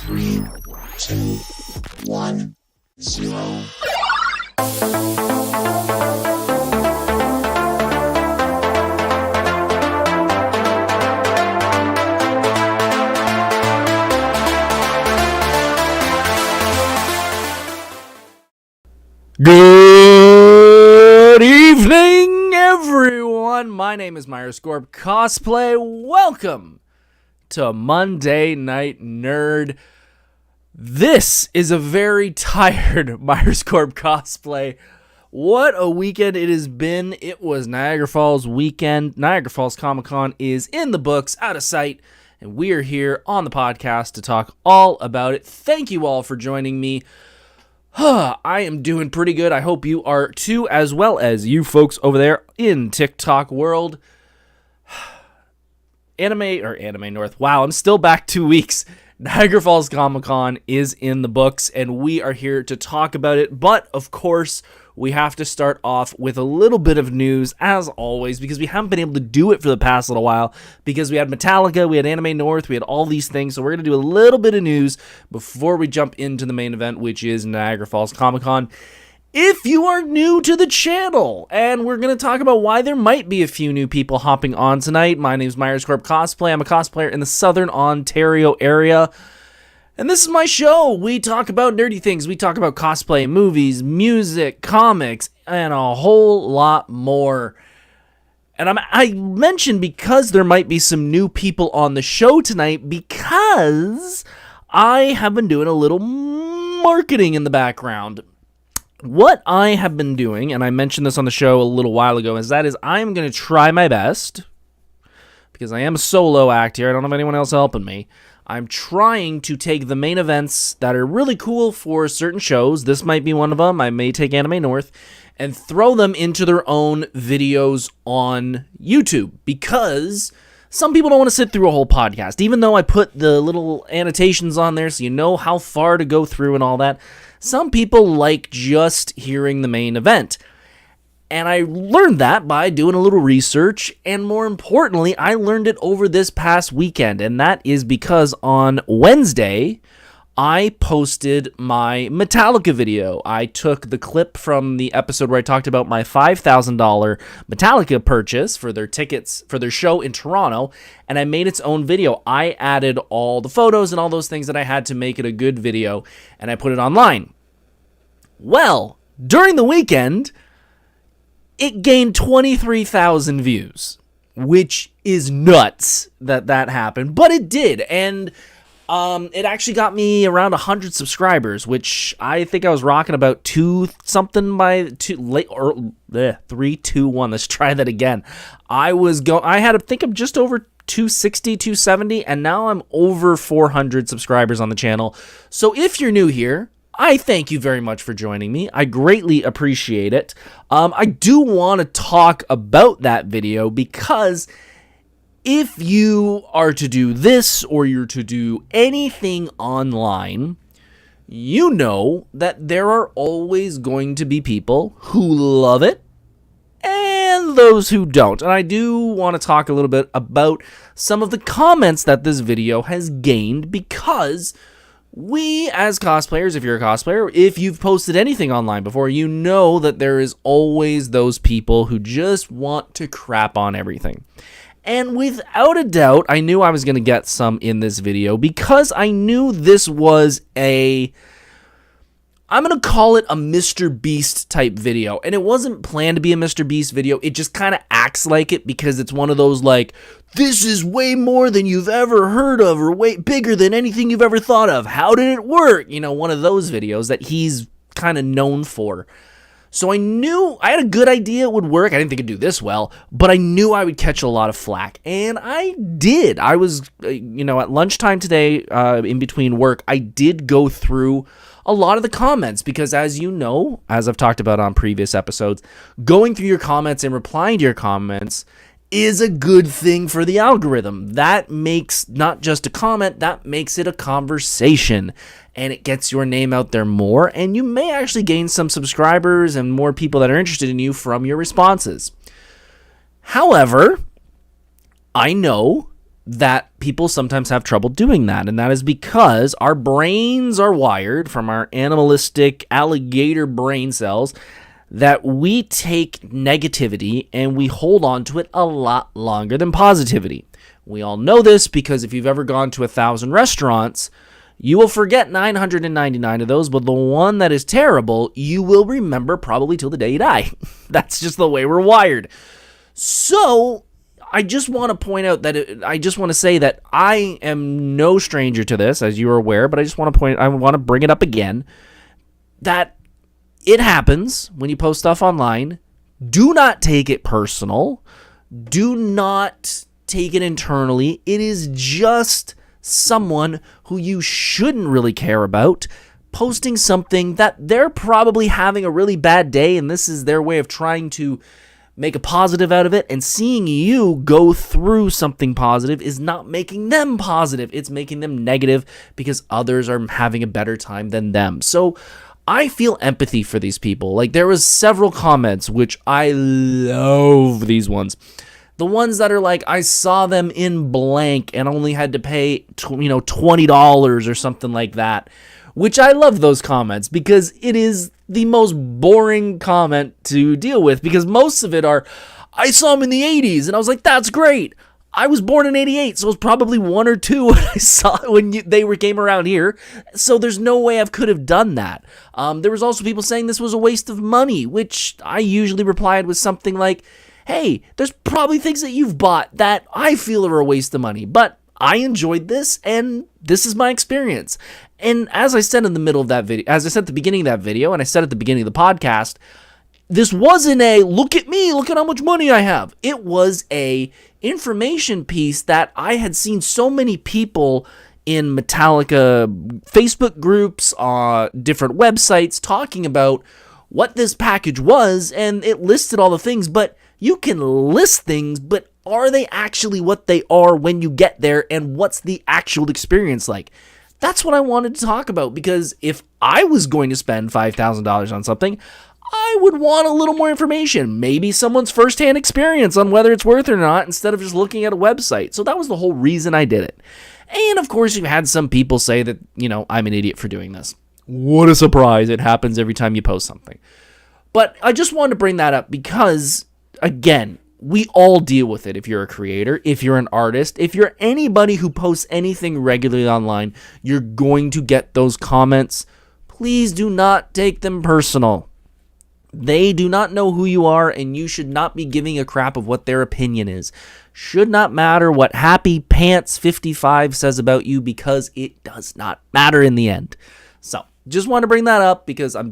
3, 2, 1, 0. Good evening, everyone. My name is Corp Cosplay. Welcome to Monday Night Nerd. This is a very tired Corp Cosplay. What a weekend it has been. It was Niagara Falls weekend. Niagara Falls Comic Con is in the books, out of sight, and we are here on the podcast to talk all about it. Thank you all for joining me. I am doing pretty good. I hope you are too, as well as you folks over there in TikTok world. Anime North. Wow, I'm still back 2 weeks. Niagara Falls Comic Con is in the books, and we are here to talk about it. But, of course, we have to start off with a little bit of news, as always, because we haven't been able to do it for the past little while, because we had Metallica, we had Anime North, we had all these things, so we're going to do a little bit of news before we jump into the main event, which is Niagara Falls Comic Con. If you are new to the channel, and we're going to talk about why there might be a few new people hopping on tonight, my name is Corp Cosplay. I'm a cosplayer in the Southern Ontario area. And this is my show. We talk about nerdy things. We talk about cosplay, movies, music, comics, and a whole lot more. And I mentioned because there might be some new people on the show tonight because I have been doing a little marketing in the background. What I have been doing, and I mentioned this on the show a little while ago, is I'm going to try my best, because I am a solo act here. I don't have anyone else helping me. I'm trying to take the main events that are really cool for certain shows. This might be one of them. I may take Anime North and throw them into their own videos on YouTube, because some people don't want to sit through a whole podcast. Even though I put the little annotations on there so you know how far to go through and all that, some people like just hearing the main event. And I learned that by doing a little research, and more importantly, I learned it over this past weekend, and that is because on Wednesday, I posted my Metallica video. I took the clip from the episode where I talked about my $5,000 Metallica purchase for their tickets for their show in Toronto, and I made its own video. I added all the photos and all those things that I had to make it a good video, and I put it online. Well, during the weekend, it gained 23,000 views, which is nuts that happened, but it did, and it actually got me around 100 subscribers, which I think I was rocking about 3, 2, 1. Let's try that again. I think I'm just over 260, 270, and now I'm over 400 subscribers on the channel. So if you're new here, I thank you very much for joining me. I greatly appreciate it. I do want to talk about that video because if you are to do this or you're to do anything online, you know that there are always going to be people who love it and those who don't. And I do want to talk a little bit about some of the comments that this video has gained, because we, as cosplayers, if you're a cosplayer, if you've posted anything online before, you know that there is always those people who just want to crap on everything. And without a doubt, I knew I was going to get some in this video, because I knew this was I'm going to call it a Mr. Beast type video. And it wasn't planned to be a Mr. Beast video. It just kind of acts like it, because it's one of those like, this is way more than you've ever heard of, or way bigger than anything you've ever thought of. How did it work? You know, one of those videos that he's kind of known for. So I knew I had a good idea it would work. I didn't think it'd do this well, but I knew I would catch a lot of flack, and I did. I was, at lunchtime today, in between work, I did go through a lot of the comments, because as you know, as I've talked about on previous episodes, going through your comments and replying to your comments is a good thing for the algorithm. That makes not just a comment, that makes it a conversation, and it gets your name out there more, and you may actually gain some subscribers and more people that are interested in you from your responses. However, I know that people sometimes have trouble doing that, and that is because our brains are wired from our animalistic alligator brain cells that we take negativity and we hold on to it a lot longer than positivity. We all know this because if you've ever gone to 1,000 restaurants, you will forget 999 of those, but the one that is terrible, you will remember probably till the day you die. That's just the way we're wired. So I just want to point out that I just want to say that I am no stranger to this, as you are aware, but I want to bring it up again, that it happens when you post stuff online. Do not take it personal. Do not take it internally. It is just someone who you shouldn't really care about posting something that they're probably having a really bad day, and this is their way of trying to make a positive out of it, and seeing you go through something positive is not making them positive. It's making them negative because others are having a better time than them. So I feel empathy for these people. Like, there was several comments, which I love these ones. The ones that are like, I saw them in blank and only had to pay $20 or something like that. Which I love those comments because it is the most boring comment to deal with, because most of it are, I saw him in the 80s and I was like, that's great. I was born in 88, so it was probably 1 or 2 when I saw it when they came around here. So there's no way I could have done that. There was also people saying this was a waste of money, which I usually replied with something like, hey, there's probably things that you've bought that I feel are a waste of money, but I enjoyed this and this is my experience. And as I said in the middle of that video, as I said at the beginning of that video, and I said at the beginning of the podcast, this wasn't a look at me, look at how much money I have. It was a information piece that I had seen so many people in Metallica Facebook groups, different websites talking about what this package was, and it listed all the things, but you can list things, but are they actually what they are when you get there, and what's the actual experience like? That's what I wanted to talk about, because if I was going to spend $5,000 on something, I would want a little more information, maybe someone's firsthand experience on whether it's worth it or not, instead of just looking at a website. So that was the whole reason I did it. And of course, you've had some people say that, I'm an idiot for doing this. What a surprise. It happens every time you post something. But I just wanted to bring that up because, again, we all deal with it. If you're a creator, if you're an artist, if you're anybody who posts anything regularly online, you're going to get those comments. Please do not take them personal. They do not know who you are, and you should not be giving a crap of what their opinion is. Should not matter what Happy Pants 55 says about you, because it does not matter in the end. So, just want to bring that up because I'm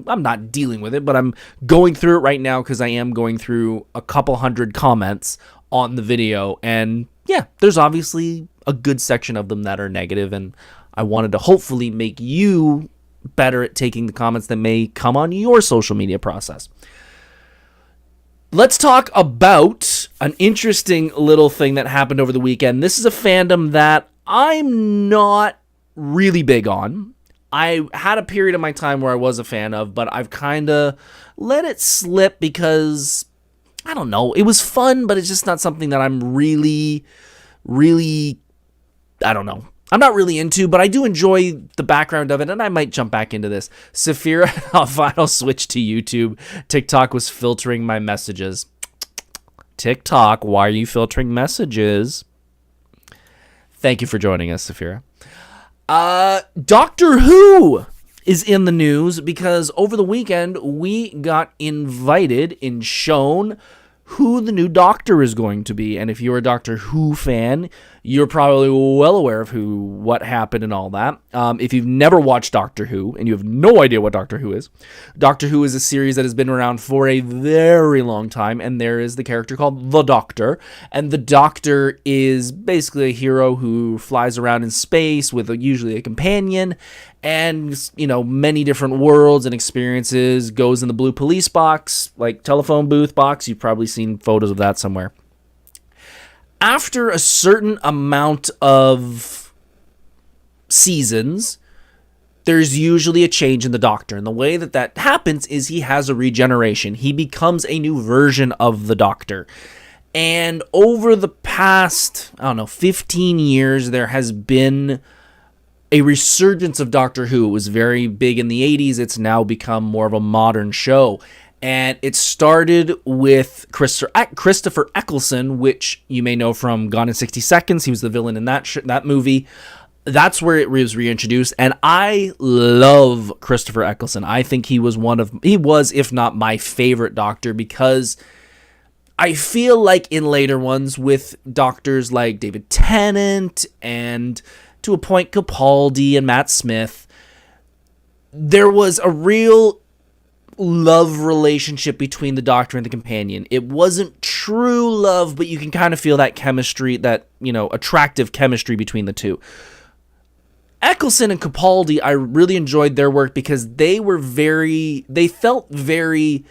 not dealing with it, but I'm going through it right now because I am going through a couple hundred comments on the video. And yeah, there's obviously a good section of them that are negative, and I wanted to hopefully make you better at taking the comments that may come on your social media process. Let's talk about an interesting little thing that happened over the weekend. This is a fandom that I'm not really big on. I had a period of my time where I was a fan of, but I've kind of let it slip because, I don't know, it was fun, but it's just not something that I'm really, I don't know. I'm not really into, but I do enjoy the background of it, and I might jump back into this. Saphira, I'll switch to YouTube. TikTok was filtering my messages. TikTok, why are you filtering messages? Thank you for joining us, Saphira. Doctor Who is in the news because over the weekend we got invited and shown who the new Doctor is going to be. And if you're a Doctor Who fan, you're probably well aware of what happened and all that. If you've never watched Doctor Who and you have no idea what Doctor Who is a series that has been around for a very long time, and there is the character called the Doctor, and the Doctor is basically a hero who flies around in space with usually a companion, and many different worlds and experiences, goes in the blue police box, like telephone booth box. You've probably seen photos of that somewhere. After a certain amount of seasons, there's usually a change in the Doctor. And the way that happens is he has a regeneration. He becomes a new version of the Doctor. And over the past, 15 years, there has been a resurgence of Doctor Who. It was very big in the 80s. It's now become more of a modern show. And it started with Christopher Eccleston, which you may know from Gone in 60 Seconds. He was the villain in that movie. That's where it was reintroduced. And I love Christopher Eccleston. I think he was, if not my favorite Doctor, because I feel like in later ones with doctors like David Tennant and to a point Capaldi and Matt Smith, there was a real love relationship between the Doctor and the companion. It wasn't true love, but you can kind of feel that chemistry, that, attractive chemistry between the two. Eccleston and Capaldi, I really enjoyed their work because they felt very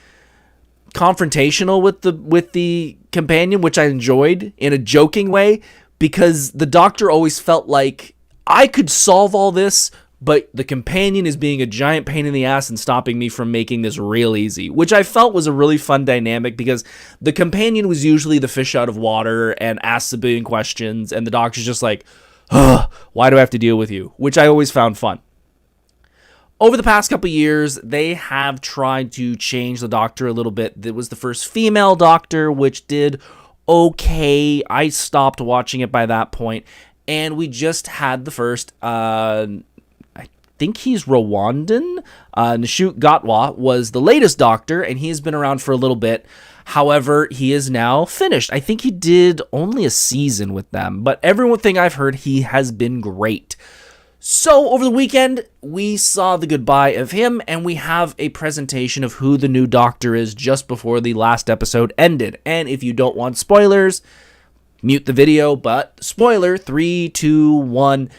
confrontational with the companion, which I enjoyed in a joking way, because the Doctor always felt like I could solve all this, but the companion is being a giant pain in the ass and stopping me from making this real easy, which I felt was a really fun dynamic, because the companion was usually the fish out of water and asks a billion questions, and the Doctor's just like, why do I have to deal with you? Which I always found fun. Over the past couple years, they have tried to change the Doctor a little bit. It was the first female Doctor, which did okay. I stopped watching it by that point. And we just had the first, I think he's Rwandan. Nashut Gatwa was the latest Doctor, and he's been around for a little bit. However, he is now finished. I think he did only a season with them, but everything I've heard, he has been great. So, over the weekend, we saw the goodbye of him, and we have a presentation of who the new Doctor is just before the last episode ended. And if you don't want spoilers, mute the video, but spoiler, 3, 2, 1,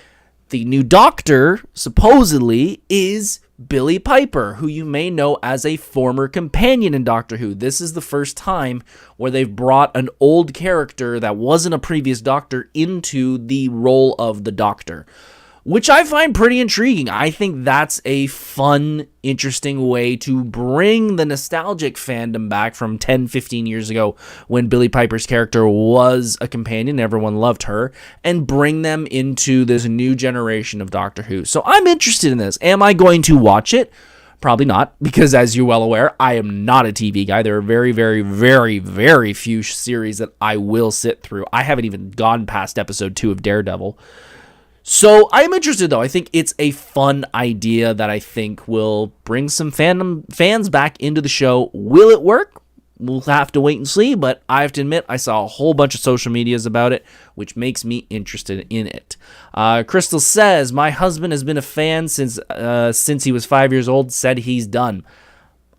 the new Doctor, supposedly, is Billie Piper, who you may know as a former companion in Doctor Who. This is the first time where they've brought an old character that wasn't a previous Doctor into the role of the Doctor, which I find pretty intriguing. I think that's a fun, interesting way to bring the nostalgic fandom back from 10, 15 years ago when Billie Piper's character was a companion, everyone loved her, and bring them into this new generation of Doctor Who. So I'm interested in this. Am I going to watch it? Probably not, because as you're well aware, I am not a TV guy. There are very, very, very, very few series that I will sit through. I haven't even gone past episode 2 of Daredevil. So I'm interested, though. I think it's a fun idea that I think will bring some fans back into the show. Will it work? We'll have to wait and see, but I have to admit, I saw a whole bunch of social medias about it, which makes me interested in it. Crystal says, my husband has been a fan since he was 5 years old, said he's done.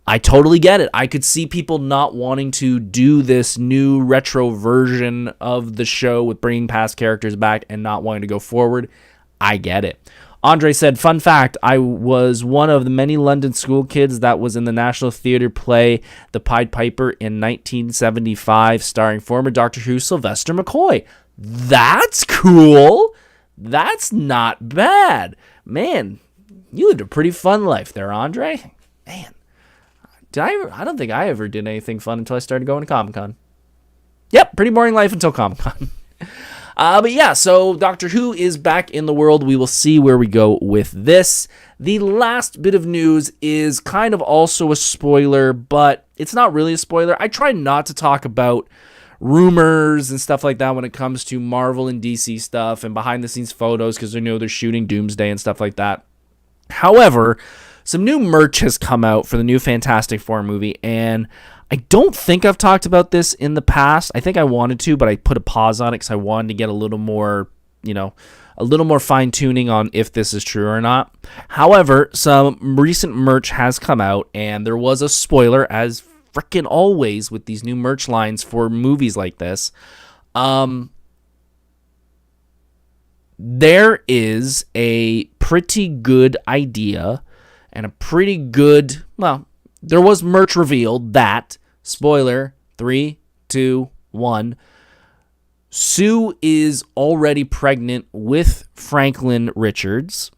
I totally get it. I could see people not wanting to do this new retro version of the show with bringing past characters back and not wanting to go forward. I get it. Andre said, fun fact, I was one of the many London school kids that was in the National Theatre play The Pied Piper in 1975, starring former Doctor Who Sylvester McCoy. That's cool. That's not bad. Man, you lived a pretty fun life there, Andre. Man. I don't think I ever did anything fun until I started going to Comic Con. Yep, pretty boring life until Comic Con. But yeah, so Doctor Who is back in the world. We will see where we go with this. The last bit of news is kind of also a spoiler, but it's not really a spoiler. I try not to talk about rumors and stuff like that when it comes to Marvel and DC stuff and behind the scenes photos, because I know they're shooting Doomsday and stuff like that. However, some new merch has come out for the new Fantastic Four movie, and I don't think I've talked about this in the past. I think I wanted to, but I put a pause on it because I wanted to get a little more, a little more fine-tuning on if this is true or not. However, some recent merch has come out, and there was a spoiler, as frickin' always with these new merch lines for movies like this. There is a pretty good idea and a pretty good, there was merch revealed that, spoiler, 3, 2, 1, Sue is already pregnant with Franklin Richards,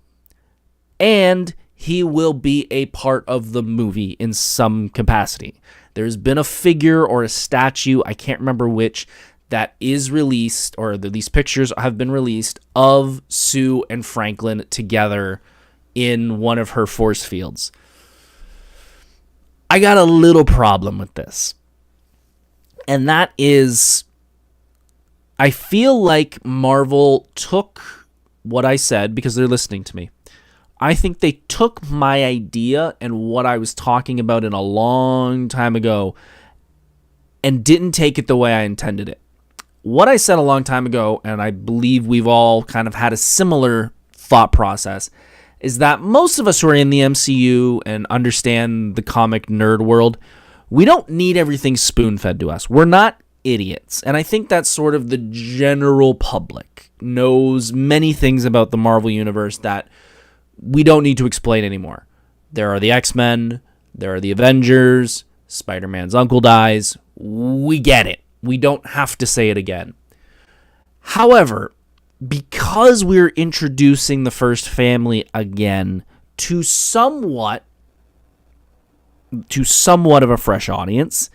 and he will be a part of the movie in some capacity. There's been a figure or a statue, I can't remember which, that is released, or these pictures have been released, of Sue and Franklin together in one of her force fields. I got a little problem with this. And that is, I feel like Marvel took what I said, because they're listening to me. I think they took my idea and what I was talking about in a long time ago and didn't take it the way I intended it. What I said a long time ago, and I believe we've all kind of had a similar thought process, is that most of us who are in the MCU and understand the comic nerd world, we don't need everything spoon-fed to us. We're not idiots. And I think that's sort of the general public knows many things about the Marvel Universe that we don't need to explain anymore. There are the X-Men, there are the Avengers, Spider-Man's uncle dies. We get it. We don't have to say it again. However, because we're introducing the first family again to somewhat of a fresh audience,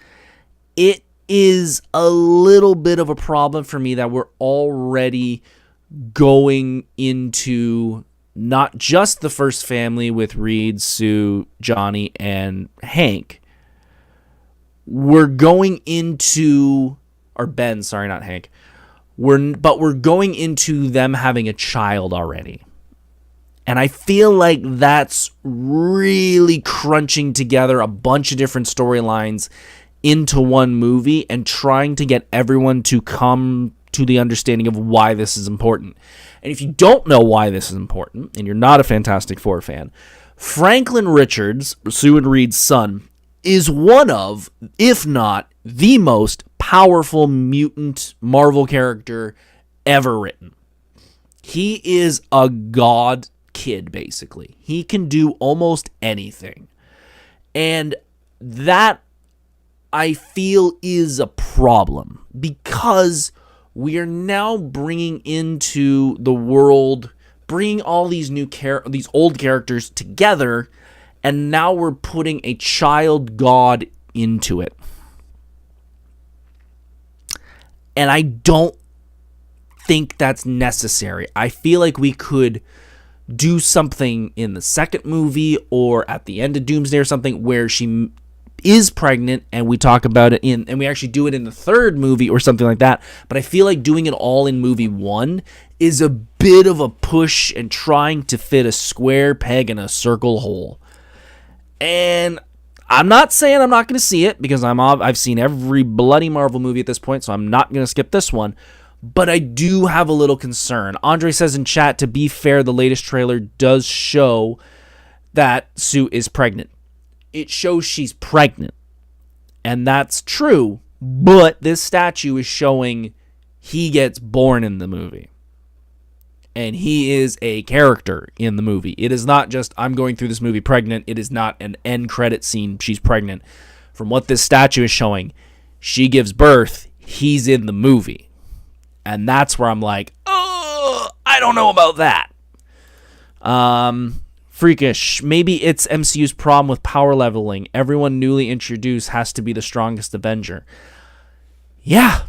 it is a little bit of a problem for me that we're already going into not just the first family with Reed, Sue, Johnny, and Hank. We're going into, or Ben, sorry, not Hank. We're going into them having a child already. And I feel like that's really crunching together a bunch of different storylines into one movie and trying to get everyone to come to the understanding of why this is important. And if you don't know why this is important, and you're not a Fantastic Four fan, Franklin Richards, Sue and Reed's son, is one of, if not the most powerful mutant Marvel character ever written. He is a god kid, basically. He can do almost anything. And that, I feel, is a problem, because we are now bringing into the world, bringing all these these old characters together, and now we're putting a child god into it. And I don't think that's necessary. I feel like we could do something in the second movie or at the end of Doomsday or something where she is pregnant and we talk about it and we actually do it in the third movie or something like that. But I feel like doing it all in movie one is a bit of a push and trying to fit a square peg in a circle hole. And I'm not saying I'm not going to see it, because I've seen every bloody Marvel movie at this point, so I'm not going to skip this one. But I do have a little concern. Andre says in chat, to be fair, the latest trailer does show that Sue is pregnant. It shows she's pregnant. And that's true, but this statue is showing he gets born in the movie. And he is a character in the movie. It is not just, I'm going through this movie pregnant. It is not an end credit scene, she's pregnant. From what this statue is showing, she gives birth, he's in the movie. And that's where I'm like, oh, I don't know about that. Freakish. Maybe it's MCU's problem with power leveling. Everyone newly introduced has to be the strongest Avenger. Yeah,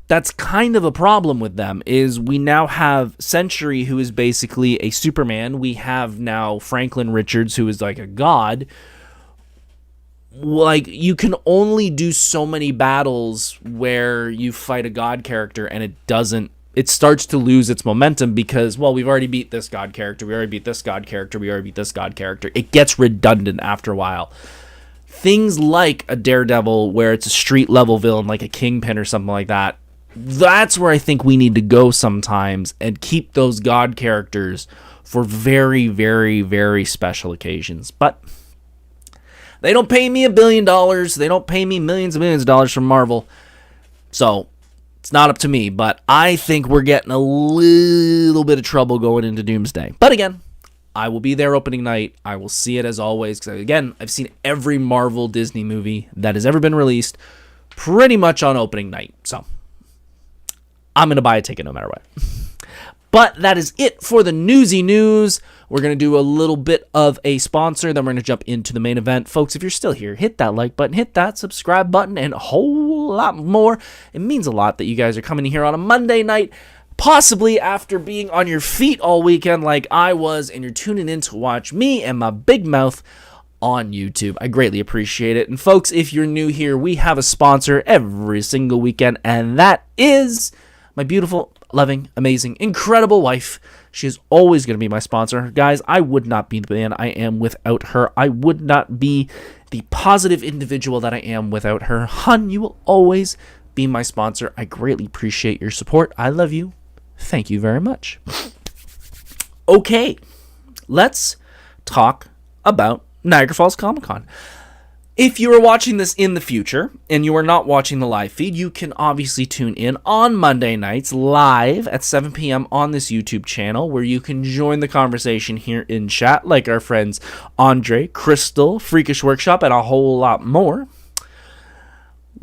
that's kind of a problem with them, is we now have Century, who is basically a Superman. We have now Franklin Richards, who is like a god. Like, you can only do so many battles where you fight a god character and it starts to lose its momentum because, well, we've already beat this god character, we already beat this god character, we already beat this god character. It gets redundant after a while. Things like a Daredevil, where it's a street-level villain, like a Kingpin or something like that, that's where I think we need to go sometimes and keep those god characters for very, very, very special occasions. But they don't pay me $1 billion. They don't pay me millions and millions of dollars from Marvel. So it's not up to me. But I think we're getting a little bit of trouble going into Doomsday. But again, I will be there opening night. I will see it as always. Because again, I've seen every Marvel Disney movie that has ever been released pretty much on opening night. So I'm going to buy a ticket no matter what. But that is it for the newsy news. We're going to do a little bit of a sponsor, then we're going to jump into the main event. Folks, if you're still here, hit that like button, hit that subscribe button, and a whole lot more. It means a lot that you guys are coming here on a Monday night, possibly after being on your feet all weekend like I was, and you're tuning in to watch me and my big mouth on YouTube. I greatly appreciate it. And folks, if you're new here, we have a sponsor every single weekend, and that is my beautiful, loving, amazing, incredible wife. She is always going to be my sponsor. Guys, I would not be the man I am without her. I would not be the positive individual that I am without her. Hun, you will always be my sponsor. I greatly appreciate your support. I love you. Thank you very much. Okay, let's talk about Niagara Falls Comic Con. If you are watching this in the future and you are not watching the live feed, you can obviously tune in on Monday nights live at 7 p.m. on this YouTube channel, where you can join the conversation here in chat like our friends Andre, Crystal, Freakish Workshop, and a whole lot more.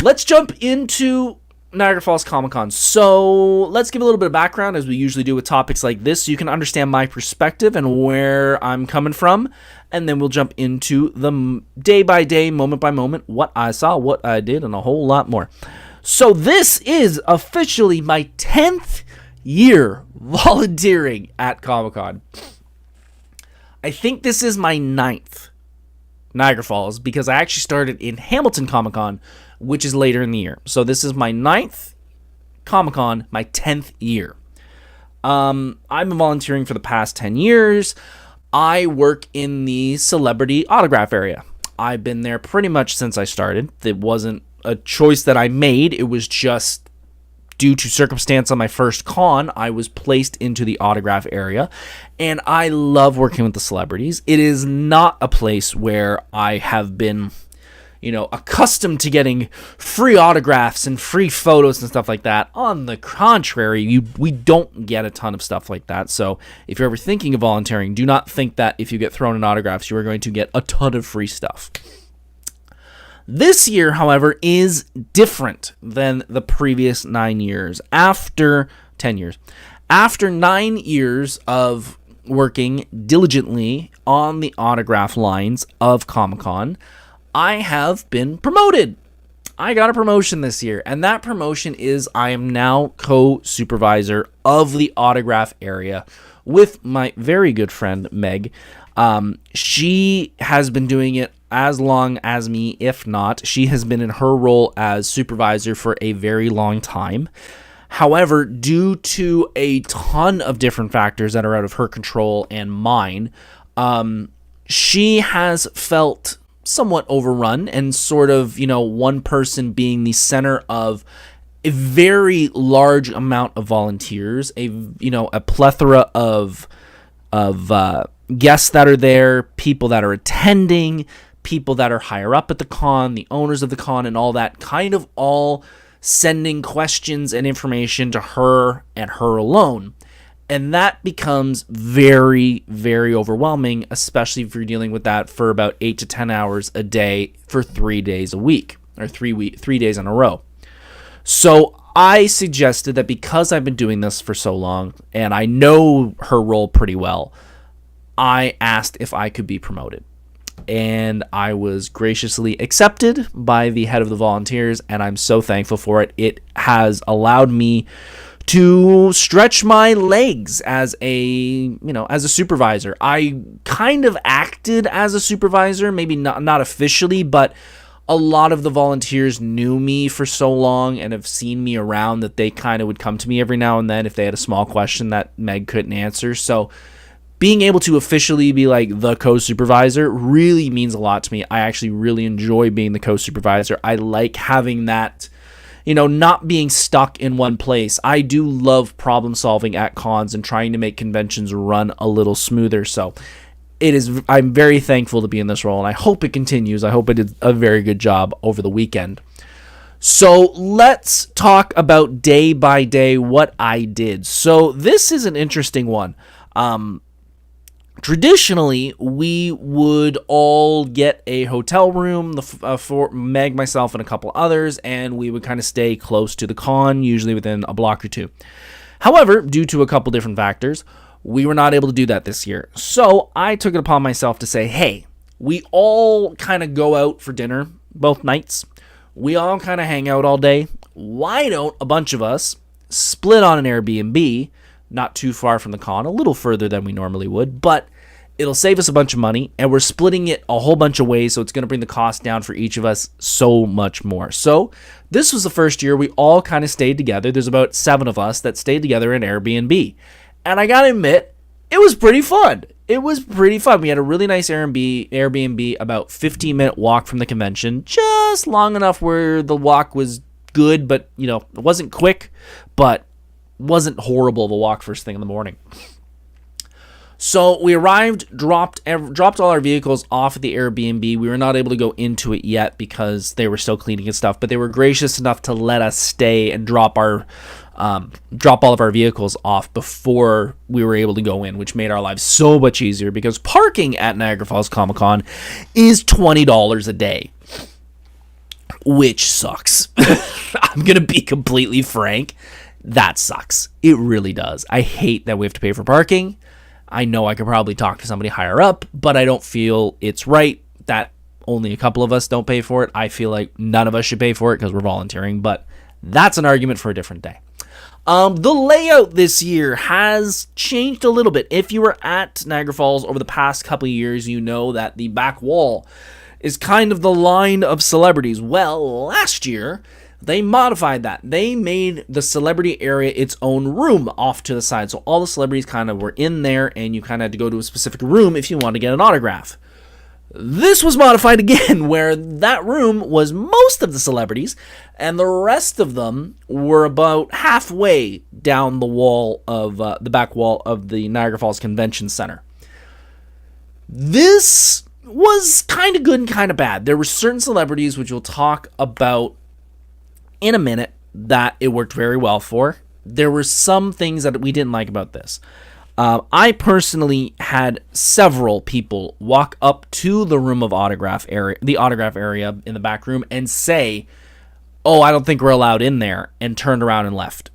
Let's jump into Niagara Falls Comic Con. So let's give a little bit of background, as we usually do with topics like this, so you can understand my perspective and where I'm coming from, and then we'll jump into the day by day, moment by moment, what I saw, what I did, and a whole lot more. So this is officially my 10th year volunteering at Comic Con. I think this is my 9th Niagara Falls, because I actually started in Hamilton Comic Con, which is later in the year. So this is my 9th Comic Con, my 10th year. I've been volunteering for the past 10 years. I work in the celebrity autograph area. I've been there pretty much since I started. It wasn't a choice that I made. It was just due to circumstance on my first con, I was placed into the autograph area, and I love working with the celebrities. It is not a place where I have been, accustomed to getting free autographs and free photos and stuff like that. On the contrary, we don't get a ton of stuff like that. So if you're ever thinking of volunteering, do not think that if you get thrown in autographs, you are going to get a ton of free stuff. This year, however, is different than the previous 9 years. After 10 years. After 9 years of working diligently on the autograph lines of Comic-Con, I have been promoted. I got a promotion this year, and that promotion is I am now co-supervisor of the autograph area with my very good friend, Meg. She has been doing it as long as me, if not. She has been in her role as supervisor for a very long time. However, due to a ton of different factors that are out of her control and mine, she has felt somewhat overrun and sort of, one person being the center of a very large amount of volunteers, a plethora of guests that are there, people that are attending, people that are higher up at the con, the owners of the con, and all that, kind of all sending questions and information to her and her alone. And that becomes very, very overwhelming, especially if you're dealing with that for about 8 to 10 hours a day for 3 days a week, or 3 days in a row. So I suggested that because I've been doing this for so long and I know her role pretty well, I asked if I could be promoted. And I was graciously accepted by the head of the volunteers, and I'm so thankful for it. It has allowed me to stretch my legs as a supervisor. I kind of acted as a supervisor, maybe not officially, but a lot of the volunteers knew me for so long and have seen me around that they kind of would come to me every now and then if they had a small question that Meg couldn't answer. So being able to officially be like the co-supervisor really means a lot to me. I actually really enjoy being the co-supervisor. I like having that, not being stuck in one place. I do love problem solving at cons and trying to make conventions run a little smoother. So I'm very thankful to be in this role, and I hope it continues. I hope I did a very good job over the weekend. So let's talk about day by day what I did. So this is an interesting one. Traditionally, we would all get a hotel room for Meg, myself, and a couple others, and we would kind of stay close to the con, usually within a block or two. However, due to a couple different factors, we were not able to do that this year. So I took it upon myself to say, hey, we all kind of go out for dinner both nights. We all kind of hang out all day. Why don't a bunch of us split on an Airbnb, not too far from the con, a little further than we normally would, but it'll save us a bunch of money, and we're splitting it a whole bunch of ways, so it's going to bring the cost down for each of us so much more. So this was the first year we all kind of stayed together. There's about 7 of us that stayed together in Airbnb. And I got to admit, it was pretty fun. It was pretty fun. We had a really nice Airbnb, about 15-minute walk from the convention, just long enough where the walk was good, but, it wasn't quick, but wasn't horrible of a walk first thing in the morning. So we arrived, dropped all our vehicles off at the Airbnb. We were not able to go into it yet because they were still cleaning and stuff, but they were gracious enough to let us stay and drop all of our vehicles off before we were able to go in, which made our lives so much easier because parking at Niagara Falls Comic Con is $20 a day, which sucks. I'm going to be completely frank. That sucks. It really does. I hate that we have to pay for parking. I know I could probably talk to somebody higher up, but I don't feel it's right that only a couple of us don't pay for it. I feel like none of us should pay for it because we're volunteering, but that's an argument for a different day. The layout this year has changed a little bit. If you were at Niagara Falls over the past couple of years, you know that the back wall is kind of the line of celebrities. Well, last year, they modified that. They made the celebrity area its own room off to the side. So all the celebrities kind of were in there, and you kind of had to go to a specific room if you wanted to get an autograph. This was modified again, where that room was most of the celebrities, and the rest of them were about halfway down the wall of the back wall of the Niagara Falls Convention Center. This was kind of good and kind of bad. There were certain celebrities, which we'll talk about in a minute, that it worked very well for. There were some things that we didn't like about this. I personally had several people walk up to the room of autograph area, the autograph area in the back room, and say, "Oh, I don't think we're allowed in there," and turned around and left.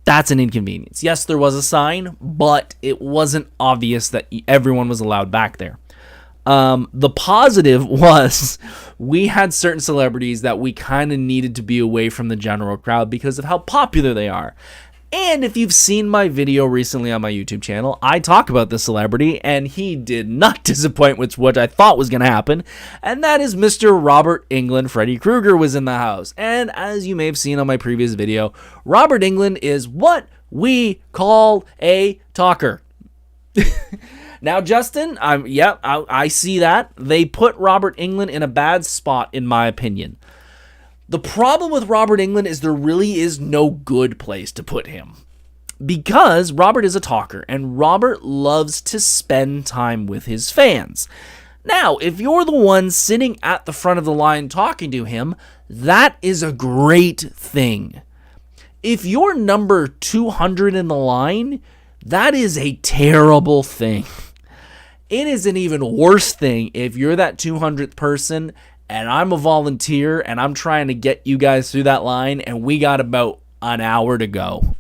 That's an inconvenience. Yes, there was a sign, but it wasn't obvious that everyone was allowed back there. The positive was we had certain celebrities that we kind of needed to be away from the general crowd because of how popular they are. And if you've seen my video recently on my YouTube channel, I talk about the celebrity, and he did not disappoint with what I thought was going to happen, and that is Mr. Robert Englund. Freddy Krueger was in the house, and as you may have seen on my previous video, Robert Englund is what we call a talker. Now, Justin, I see that. They put Robert Englund in a bad spot, in my opinion. The problem with Robert Englund is there really is no good place to put him. Because Robert is a talker, and Robert loves to spend time with his fans. Now, if you're the one sitting at the front of the line talking to him, that is a great thing. If you're number 200 in the line, that is a terrible thing. It is an even worse thing if you're that 200th person and I'm a volunteer and I'm trying to get you guys through that line and we got about an hour to go.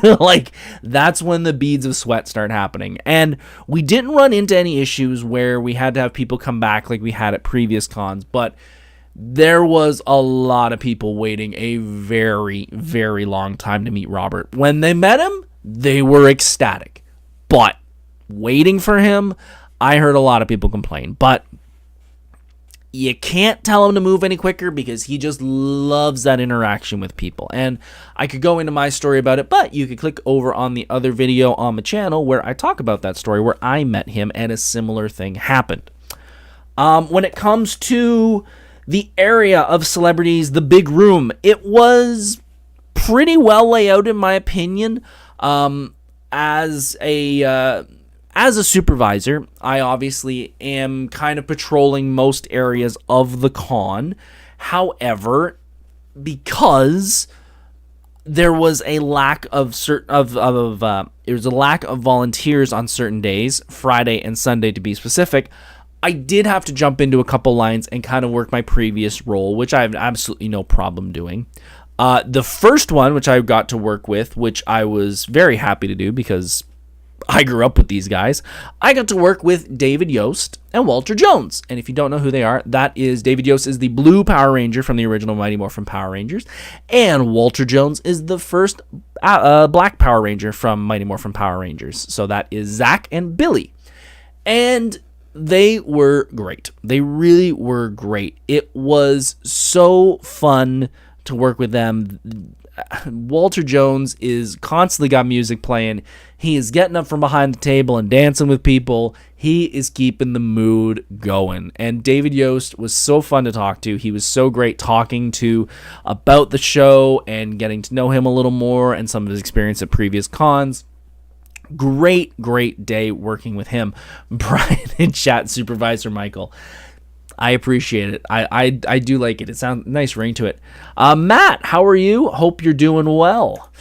Like, that's when the beads of sweat start happening. And we didn't run into any issues where we had to have people come back like we had at previous cons, but there was a lot of people waiting a very, very long time to meet Robert. When they met him, they were ecstatic. But waiting for him, I heard a lot of people complain. But you can't tell him to move any quicker because he just loves that interaction with people. And I could go into my story about it, but you could click over on the other video on the channel where I talk about that story where I met him and a similar thing happened. When it comes to the area of celebrities, the big room, it was pretty well laid out in my opinion. As a supervisor, I obviously am kind of patrolling most areas of the con. However, because there was a lack of volunteers on certain days, Friday and Sunday to be specific, I did have to jump into a couple lines and kind of work my previous role, which I have absolutely no problem doing. The first one, which I got to work with, which I was very happy to do because I grew up with these guys, I got to work with David Yost and Walter Jones. And if you don't know who they are, that is David Yost is the blue Power Ranger from the original Mighty Morphin Power Rangers, and Walter Jones is the first black Power Ranger from Mighty Morphin Power Rangers. So that is Zach and Billy. And they were great. They really were great. It was so fun to work with them. Walter Jones is constantly got music playing. He is getting up from behind the table and dancing with people. He is keeping the mood going. And David Yost was so fun to talk to. He was so great talking to about the show and getting to know him a little more and some of his experience at previous cons. Great day working with him. Brian and chat supervisor Michael. I appreciate it. I do like it. It sounds nice ring to it. Matt, how are you? Hope you're doing well.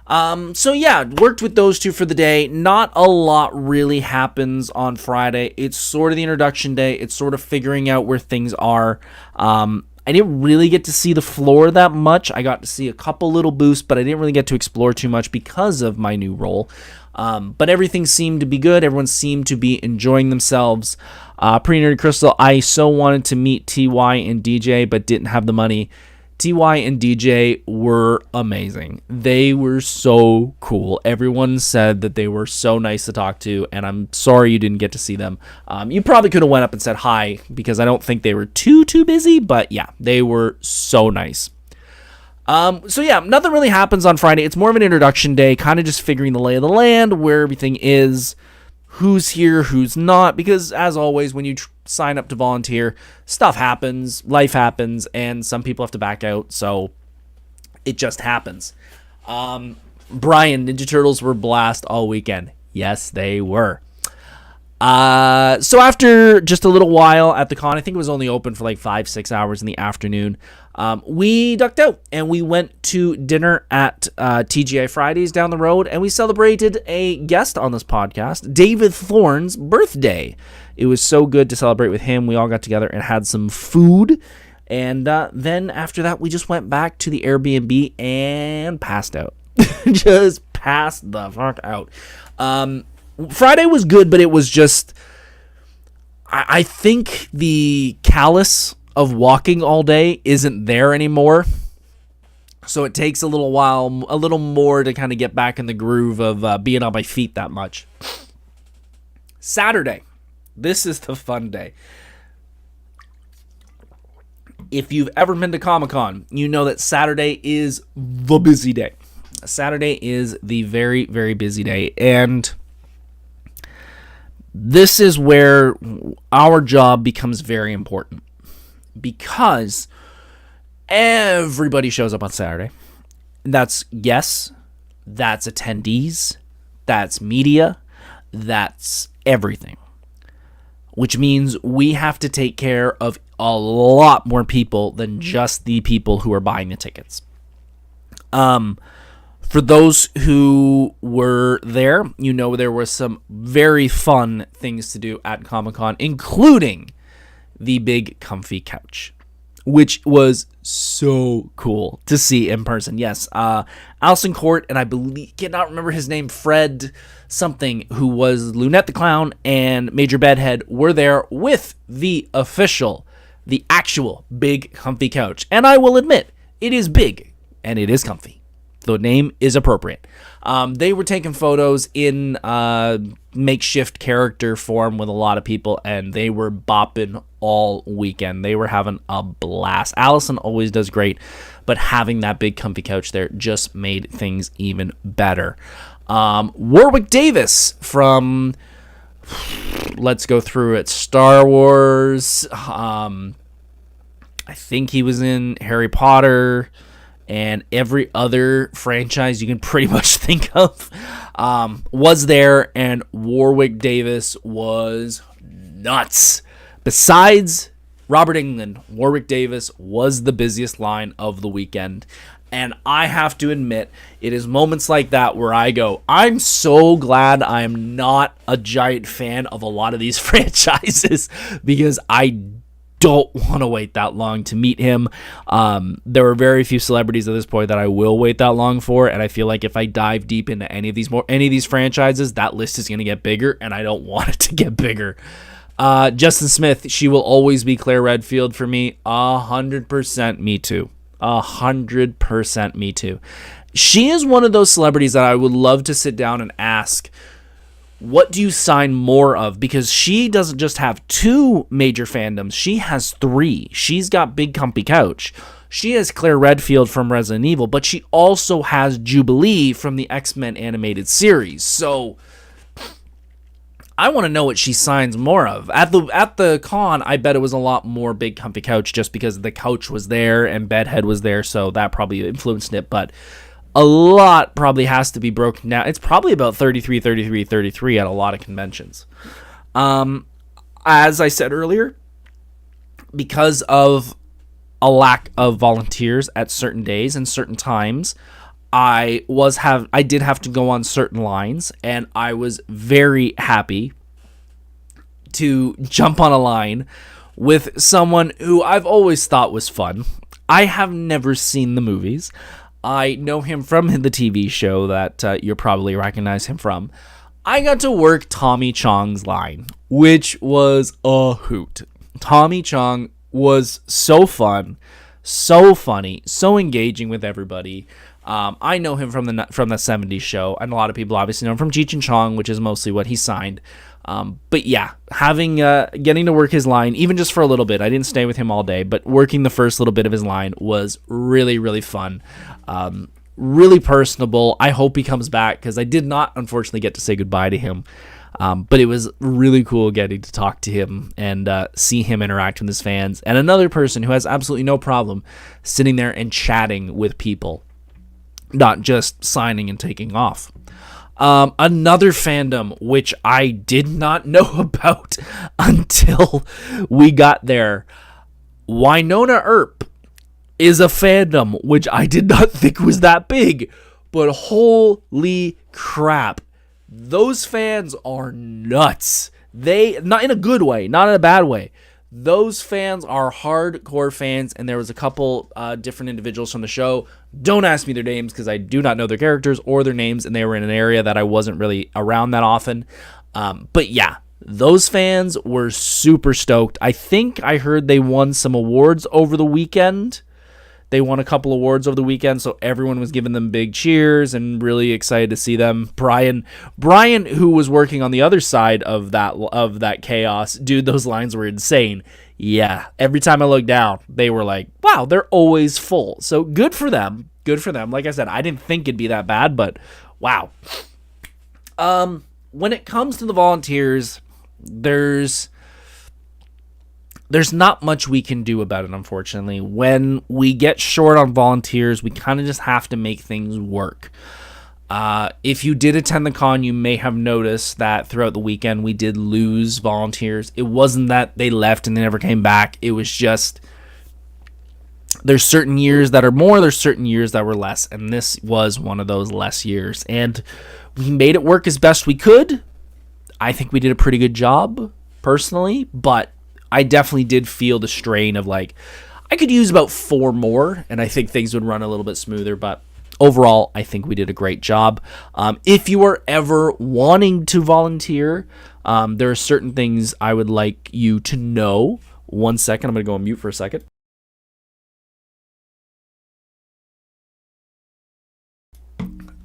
So yeah, worked with those two for the day. Not a lot really happens on Friday. It's sort of the introduction day. It's sort of figuring out where things are. I didn't really get to see the floor that much. I got to see a couple little booths, but I didn't really get to explore too much because of my new role. But everything seemed to be good. Everyone seemed to be enjoying themselves. Pretty Nerdy Crystal, I so wanted to meet TY and DJ, but didn't have the money. TY and DJ were amazing. They were so cool. Everyone said that they were so nice to talk to, and I'm sorry you didn't get to see them. You probably could have went up and said hi, because I don't think they were too busy, but yeah, they were so nice. So yeah, nothing really happens on Friday. It's more of an introduction day, kind of just figuring the lay of the land, where everything is, who's here, who's not, because as always, when you sign up to volunteer, stuff happens, life happens, and some people have to back out, so it just happens. Brian, Ninja Turtles were blast all weekend. Yes, they were. So after just a little while at the con, I think it was only open for like 5-6 hours in the afternoon, we ducked out and we went to dinner at TGI Fridays down the road, and we celebrated a guest on this podcast, David Thorne's birthday. It was so good to celebrate with him. We all got together and had some food, and then after that, we just went back to the Airbnb and passed out. Just passed the fuck out. Friday was good, but it was just, I think the callus of walking all day isn't there anymore. So it takes a little while, a little more to kind of get back in the groove of being on my feet that much. Saturday. This is the fun day. If you've ever been to Comic Con, you know that Saturday is the busy day. Saturday is the very, very busy day. And this is where our job becomes very important, because everybody shows up on Saturday. That's guests, that's attendees, that's media, that's everything. Which means we have to take care of a lot more people than just the people who are buying the tickets. For those who were there, you know there were some very fun things to do at Comic-Con, including the big comfy couch, which was so cool to see in person. Yes, Alison Court, and I cannot remember his name, Fred something, who was Lunette the Clown and Major Bedhead, were there with the actual big comfy couch. And I will admit, it is big and it is comfy. The name is appropriate. They were taking photos in makeshift character form with a lot of people, and they were bopping all weekend. They were having a blast. Allison always does great, but having that big comfy couch there just made things even better. Warwick Davis from, let's go through it, Star Wars. I think he was in Harry Potter and every other franchise you can pretty much think of, was there, and Warwick Davis was nuts. Besides Robert Englund, Warwick Davis was the busiest line of the weekend. And I have to admit, it is moments like that where I go, I'm so glad I am not a giant fan of a lot of these franchises, because I don't want to wait that long to meet him. There are very few celebrities at this point that I will wait that long for, and I feel like if I dive deep into any of these franchises, that list is going to get bigger, and I don't want it to get bigger. Justin Smith, she will always be Claire Redfield for me. 100% me too. 100% me too. She is one of those celebrities that I would love to sit down and ask, what do you sign more of? Because she doesn't just have 2 major fandoms. She has 3. She's got Big Comfy Couch. She has Claire Redfield from Resident Evil, but she also has Jubilee from the X-Men animated series. So I want to know what she signs more of. At the con, I bet it was a lot more Big Comfy Couch just because the couch was there and Bedhead was there, so that probably influenced it. But a lot probably has to be broken down. It's probably about 33, 33, 33 at a lot of conventions. As I said earlier, because of a lack of volunteers at certain days and certain times, I did have to go on certain lines, and I was very happy to jump on a line with someone who I've always thought was fun. I have never seen the movies. I know him from the TV show that you'll probably recognize him from. I got to work Tommy Chong's line, which was a hoot. Tommy Chong was so fun, so funny, so engaging with everybody. I know him from the 70s show, and a lot of people obviously know him from Cheech and Chong, which is mostly what he signed. But yeah, getting to work his line, even just for a little bit. I didn't stay with him all day, but working the first little bit of his line was really, really fun. Really personable. I hope he comes back, because I did not, unfortunately, get to say goodbye to him. But it was really cool getting to talk to him and see him interact with his fans. And another person who has absolutely no problem sitting there and chatting with people, not just signing and taking off. Another fandom which I did not know about until we got there. Wynonna Earp is a fandom which I did not think was that big, but holy crap, those fans are nuts. They, not in a good way, not in a bad way. Those fans are hardcore fans, and there was a couple different individuals from the show. Don't ask me their names, because I do not know their characters or their names, and they were in an area that I wasn't really around that often. But yeah, those fans were super stoked. I think I heard they won some awards over the weekend. They won a couple awards over the weekend, so everyone was giving them big cheers and really excited to see them. Brian, who was working on the other side of that chaos, dude, those lines were insane. Yeah, every time I looked down, they were like, wow, they're always full. So good for them. Good for them. Like I said, I didn't think it'd be that bad, but wow. When it comes to the volunteers, there's not much we can do about it, unfortunately. When we get short on volunteers, we kind of just have to make things work. If you did attend the con, you may have noticed that throughout the weekend we did lose volunteers. It wasn't that they left and they never came back. It was just, there's certain years that are more, there's certain years that were less, and this was one of those less years. And we made it work as best we could. I think we did a pretty good job, personally, but I definitely did feel the strain of, like, I could use about 4 more, and I think things would run a little bit smoother, but overall, I think we did a great job. If you are ever wanting to volunteer, there are certain things I would like you to know. 1 second, I'm going to go on mute for a second.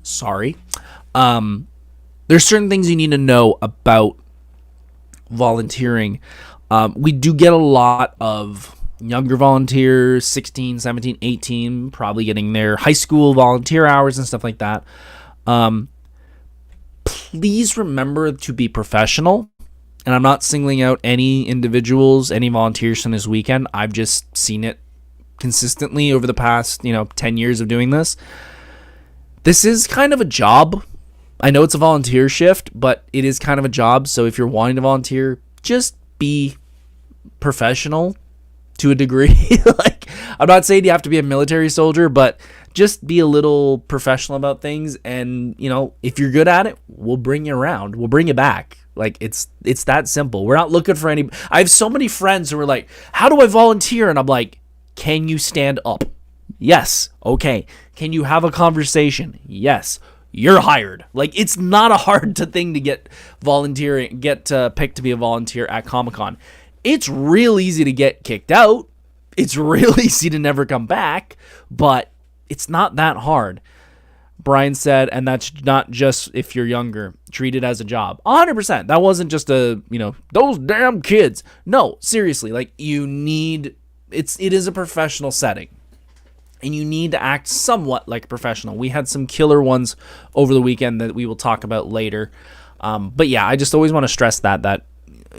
Sorry. There's certain things you need to know about volunteering. We do get a lot of younger volunteers, 16, 17, 18, probably getting their high school volunteer hours and stuff like that. Please remember to be professional. And I'm not singling out any individuals, any volunteers from this weekend. I've just seen it consistently over the past, 10 years of doing this. This is kind of a job. I know it's a volunteer shift, but it is kind of a job. So if you're wanting to volunteer, just be professional to a degree. Like, I'm not saying you have to be a military soldier, but just be a little professional about things. And, if you're good at it, we'll bring you around. We'll bring you back. Like, it's that simple. We're not looking for any. I have so many friends who are like, how do I volunteer? And I'm like, can you stand up? Yes. Okay. Can you have a conversation? Yes. You're hired. Like, it's not a hard thing to get picked to be a volunteer at Comic-Con. It's real easy to get kicked out. It's real easy to never come back, but it's not that hard. Brian said, and that's not just if you're younger, treat it as a job. 100%. That wasn't just those damn kids. No, seriously, like, it is a professional setting. And you need to act somewhat like a professional. We had some killer ones over the weekend that we will talk about later. But yeah, I just always want to stress that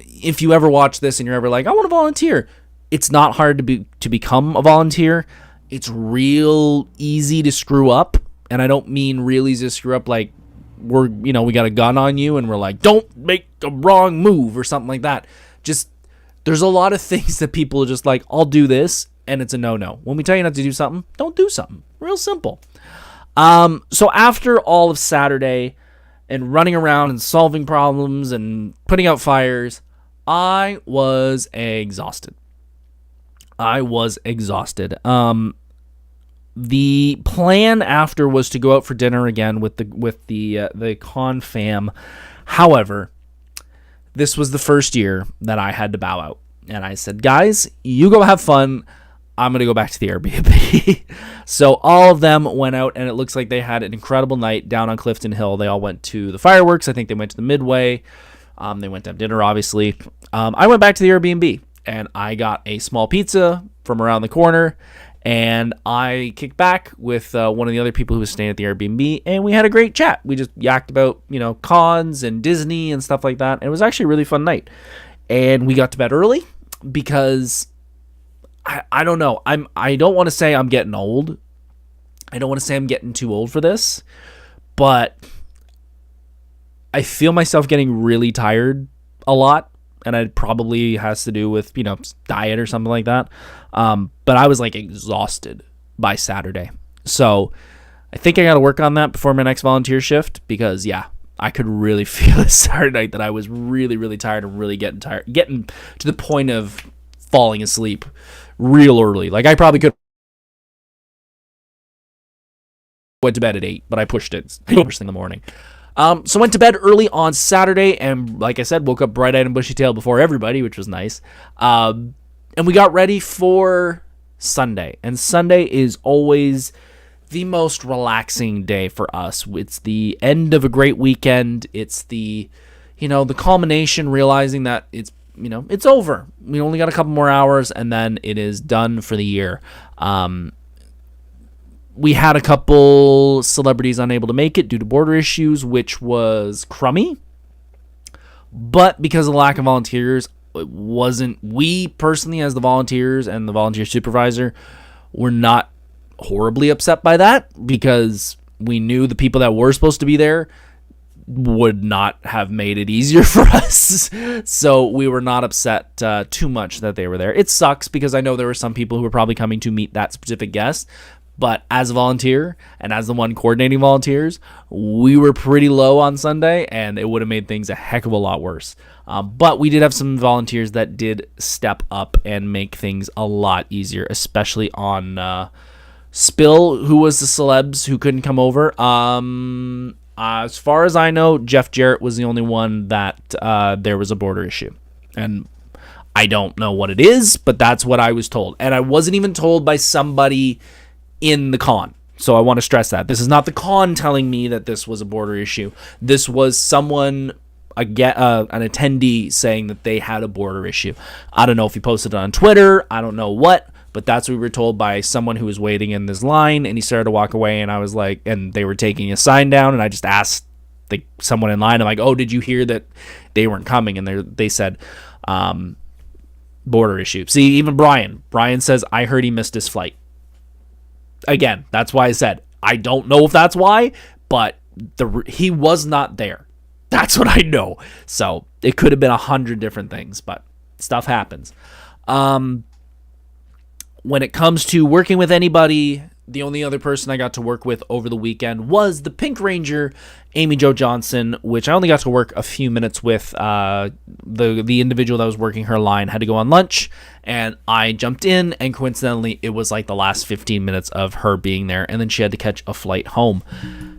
if you ever watch this and you're ever like, I want to volunteer, it's not hard to become a volunteer. It's real easy to screw up. And I don't mean real easy to screw up like we got a gun on you and we're like, don't make a wrong move or something like that. Just, there's a lot of things that people are just like, I'll do this, and it's a no-no. When we tell you not to do something, don't do something. Real simple. So after all of Saturday and running around and solving problems and putting out fires, I was exhausted. The plan after was to go out for dinner again with the con fam. However, this was the first year that I had to bow out. And I said, guys, you go have fun. I'm going to go back to the Airbnb. So all of them went out, and it looks like they had an incredible night down on Clifton Hill. They all went to the fireworks. I think they went to the Midway. They went to have dinner, obviously. I went back to the Airbnb, and I got a small pizza from around the corner. And I kicked back with one of the other people who was staying at the Airbnb, and we had a great chat. We just yacked about, cons and Disney and stuff like that. And it was actually a really fun night. And we got to bed early because I don't know. I don't want to say I'm getting old. I don't want to say I'm getting too old for this, but I feel myself getting really tired a lot. And it probably has to do with, diet or something like that. But I was like exhausted by Saturday. So I think I got to work on that before my next volunteer shift because, yeah, I could really feel this Saturday night that I was really, really tired and really getting to the point of falling asleep real early. Like, I probably could went to bed at 8, but I pushed it first thing in the morning. So went to bed early on Saturday, and like I said, woke up bright-eyed and bushy-tailed before everybody, which was nice. And we got ready for Sunday. And Sunday is always the most relaxing day for us. It's the end of a great weekend. It's the culmination, realizing that it's over. We only got a couple more hours, and then it is done for the year. We had a couple celebrities unable to make it due to border issues, which was crummy. But because of the lack of volunteers, we personally, as the volunteers and the volunteer supervisor, were not horribly upset by that because we knew the people that were supposed to be there would not have made it easier for us. So we were not upset too much that they were there. It sucks because I know there were some people who were probably coming to meet that specific guest. But as a volunteer and as the one coordinating volunteers, we were pretty low on Sunday, and it would have made things a heck of a lot worse. But we did have some volunteers that did step up and make things a lot easier, especially on Spill, who was the celebs who couldn't come over. As far as I know, Jeff Jarrett was the only one that there was a border issue. And I don't know what it is, but that's what I was told. And I wasn't even told by somebody in the con. So I want to stress that. This is not the con telling me that this was a border issue. This was someone, an attendee, saying that they had a border issue. I don't know if he posted it on Twitter. I don't know what, but that's what we were told by someone who was waiting in this line, and he started to walk away, and I was like, and they were taking a sign down, and I just asked someone in line, I'm like, oh, did you hear that they weren't coming? And they said, border issue. See, even Brian says, I heard he missed his flight. Again, that's why I said, I don't know if that's why, but he was not there. That's what I know. So it could have been 100 different things, but stuff happens. When it comes to working with anybody, The only other person I got to work with over the weekend was the Pink Ranger, Amy Jo Johnson, which I only got to work a few minutes with. The individual that was working her line had to go on lunch, and I jumped in, and coincidentally, it was like the last 15 minutes of her being there, and then she had to catch a flight home.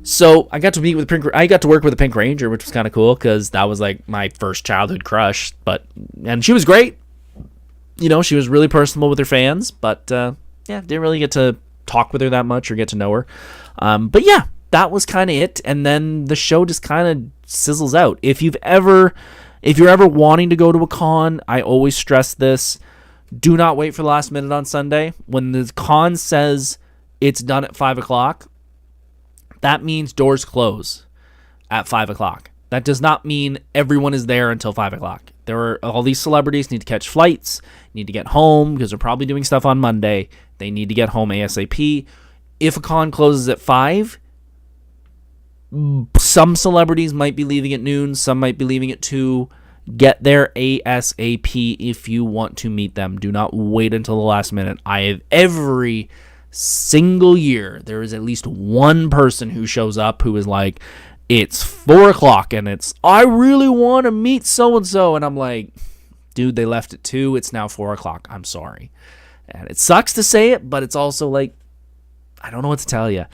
So I got to work with the Pink Ranger, which was kind of cool because that was like my first childhood crush. And she was great. You know, she was really personable with her fans, but didn't really get to talk with her that much or get to know her. But yeah, that was kind of it. And then the show just kind of sizzles out. If you're ever wanting to go to a con, I always stress this: do not wait for the last minute on Sunday. When the con says it's done at 5:00, that means doors close at 5:00. That does not mean everyone is there until 5:00. There are all these celebrities need to catch flights, need to get home because they're probably doing stuff on Monday. They need to get home ASAP. If a con closes at 5, some celebrities might be leaving at noon, some might be leaving at 2. Get there ASAP if you want to meet them. Do not wait until the last minute. Every single year, there is at least one person who shows up who is like, it's 4:00 and I really want to meet so-and-so. And I'm like, dude, they left at 2. It's now 4:00. I'm sorry. And it sucks to say it, but it's also like, I don't know what to tell you.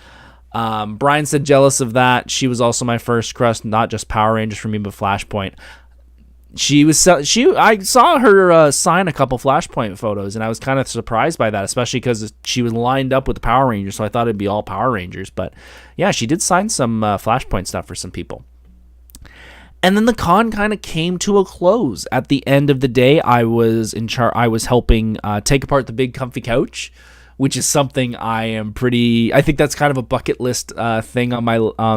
Brian said jealous of that. She was also my first crush, not just Power Rangers for me, but Flashpoint. I saw her sign a couple Flashpoint photos, and I was kind of surprised by that, especially because she was lined up with the Power Rangers, so I thought it'd be all Power Rangers. But yeah, she did sign some Flashpoint stuff for some people. And then the con kind of came to a close. At the end of the day, I was helping take apart the big comfy couch, which is something I think that's kind of a bucket list thing on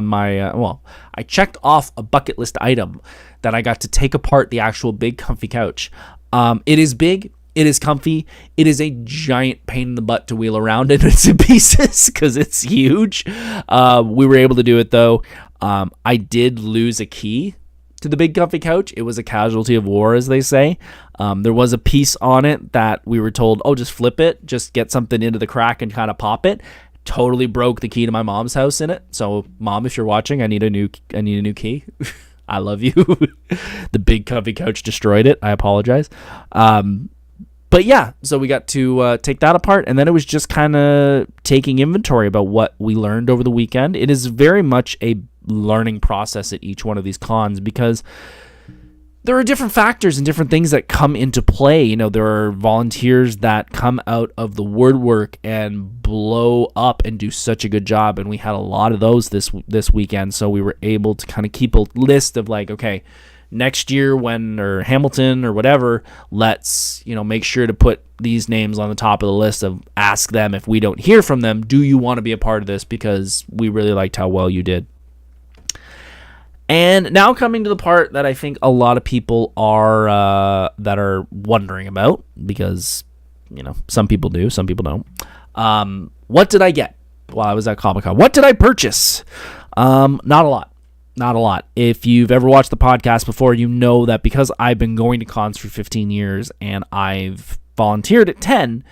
my I checked off a bucket list item that I got to take apart the actual big comfy couch. It is big. It is comfy. It is a giant pain in the butt to wheel around in its pieces because it's huge. We were able to do it though. I did lose a key to the big comfy couch. It was a casualty of war, as they say. There was a piece on it that we were told, just flip it, just get something into the crack and kind of pop it. Totally broke the key to my mom's house in it. So Mom, if you're watching, I need a new key. I love you. The big comfy couch destroyed it. I apologize. But yeah, so we got to take that apart, and then it was just kind of taking inventory about what we learned over the weekend. It is very much a learning process at each one of these cons because there are different factors and different things that come into play. You know, there are volunteers that come out of the woodwork and blow up and do such a good job, and we had a lot of those this weekend, so we were able to kind of keep a list of like, okay, next year or Hamilton or whatever, let's, make sure to put these names on the top of the list of ask them if we don't hear from them, do you want to be a part of this because we really liked how well you did. And now coming to the part that I think a lot of people are wondering about because, some people do, some people don't. What did I get while I was at Comic-Con? What did I purchase? Not a lot. Not a lot. If you've ever watched the podcast before, you know that because I've been going to cons for 15 years and I've volunteered at 10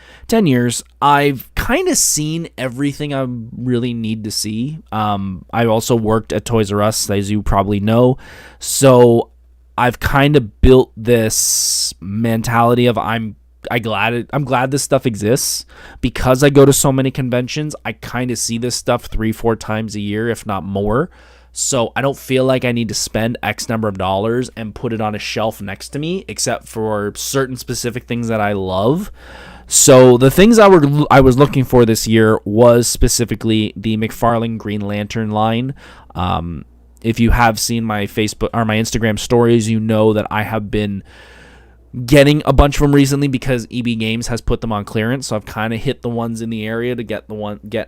years, I've kind of seen everything I really need to see. I also worked at Toys R Us, as you probably know. So I've kind of built this mentality of I'm glad this stuff exists. Because I go to so many conventions, I kind of see this stuff 3-4 times a year, if not more. So I don't feel like I need to spend X number of dollars and put it on a shelf next to me, except for certain specific things that I love. So the things I was looking for this year was specifically the McFarlane Green Lantern line. If you have seen my Facebook or my Instagram stories, you know that I have been getting a bunch of them recently because EB Games has put them on clearance, so I've kind of hit the ones in the area to get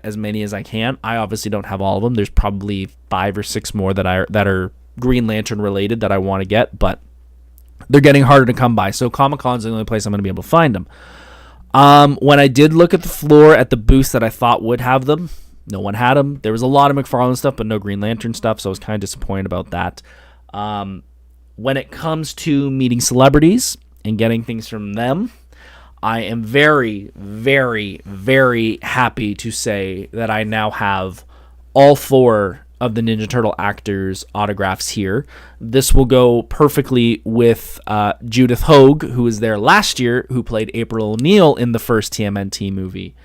as many as I can. I obviously don't have all of them. There's probably 5 or 6 more that are Green Lantern related that I want to get, but they're getting harder to come by. So Comic-Con's the only place I'm going to be able to find them. When I did look at the floor at the booths that I thought would have them, no one had them. There was a lot of McFarlane stuff, but no Green Lantern stuff, so I was kind of disappointed about that. When it comes to meeting celebrities and getting things from them, I am very, very, very happy to say that I now have all 4 of the Ninja Turtle actors' autographs here. This will go perfectly with Judith Hogue, who was there last year, who played April O'Neil in the first TMNT movie.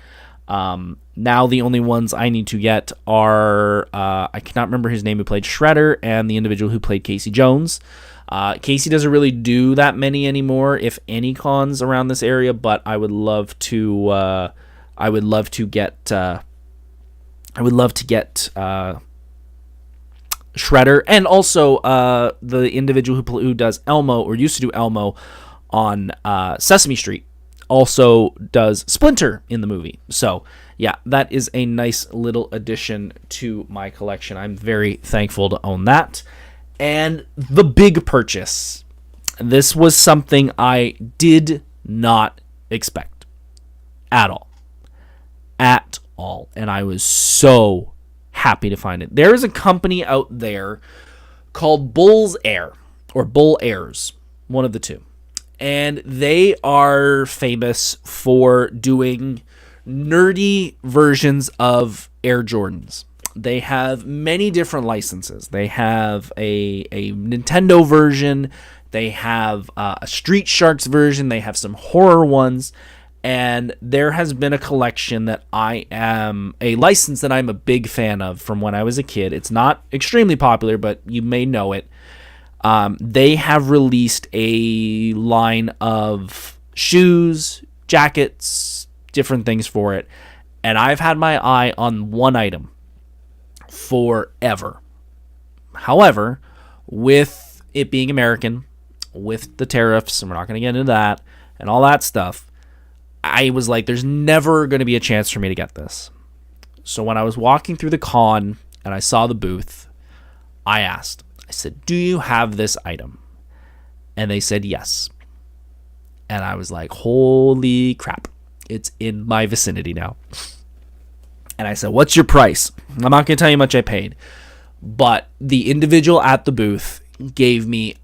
Now the only ones I need to get are, I cannot remember his name, who played Shredder, and the individual who played Casey Jones. Casey doesn't really do that many anymore, if any, cons around this area, but I would love to get Shredder, and also the individual who does Elmo, or used to do Elmo on Sesame Street, also does Splinter in the movie. So yeah, that is a nice little addition to my collection. I'm very thankful to own that. And the big purchase. This was something I did not expect at all. At all. And I was so happy to find it. There is a company out there called Bull's Air, or Bull Airs, one of the two. And they are famous for doing nerdy versions of Air Jordans. They have many different licenses. They have a Nintendo version. They have a Street Sharks version. They have some horror ones. And there has been a collection that a license that I'm a big fan of from when I was a kid. It's not extremely popular, but you may know it. They have released a line of shoes, jackets, different things for it. And I've had my eye on one item forever. However, with it being American, with the tariffs, and we're not going to get into that, and all that stuff, I was like, there's never going to be a chance for me to get this. So when I was walking through the con and I saw the booth, I asked, I said, do you have this item? And they said yes. And I was like, holy crap, it's in my vicinity now. And I said, what's your price? I'm not going to tell you how much I paid. But the individual at the booth gave me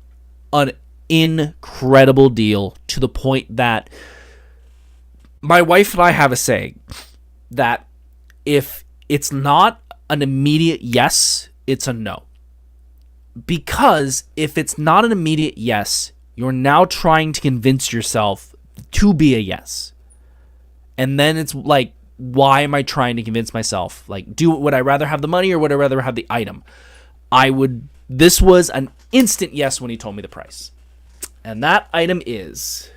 an incredible deal, to the point that my wife and I have a saying that if it's not an immediate yes, it's a no. Because if it's not an immediate yes, you're now trying to convince yourself to be a yes. And then it's like, why am I trying to convince myself? Like, would I rather have the money, or would I rather have the item? This was an instant yes when he told me the price. And that item is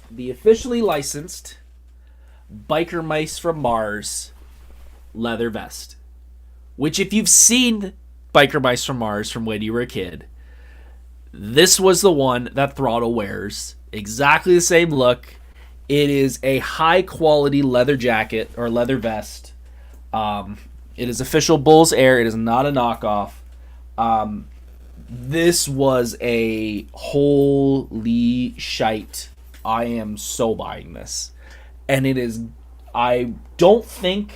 the officially licensed Biker Mice from Mars leather vest. Which, if you've seen Biker Mice from Mars from when you were a kid, this was the one that Throttle wears. Exactly the same look. It is a high quality leather jacket or leather vest. It is official Bull's Air. It is not a knockoff. This was a holy shite. I am so buying this. And it is, I don't think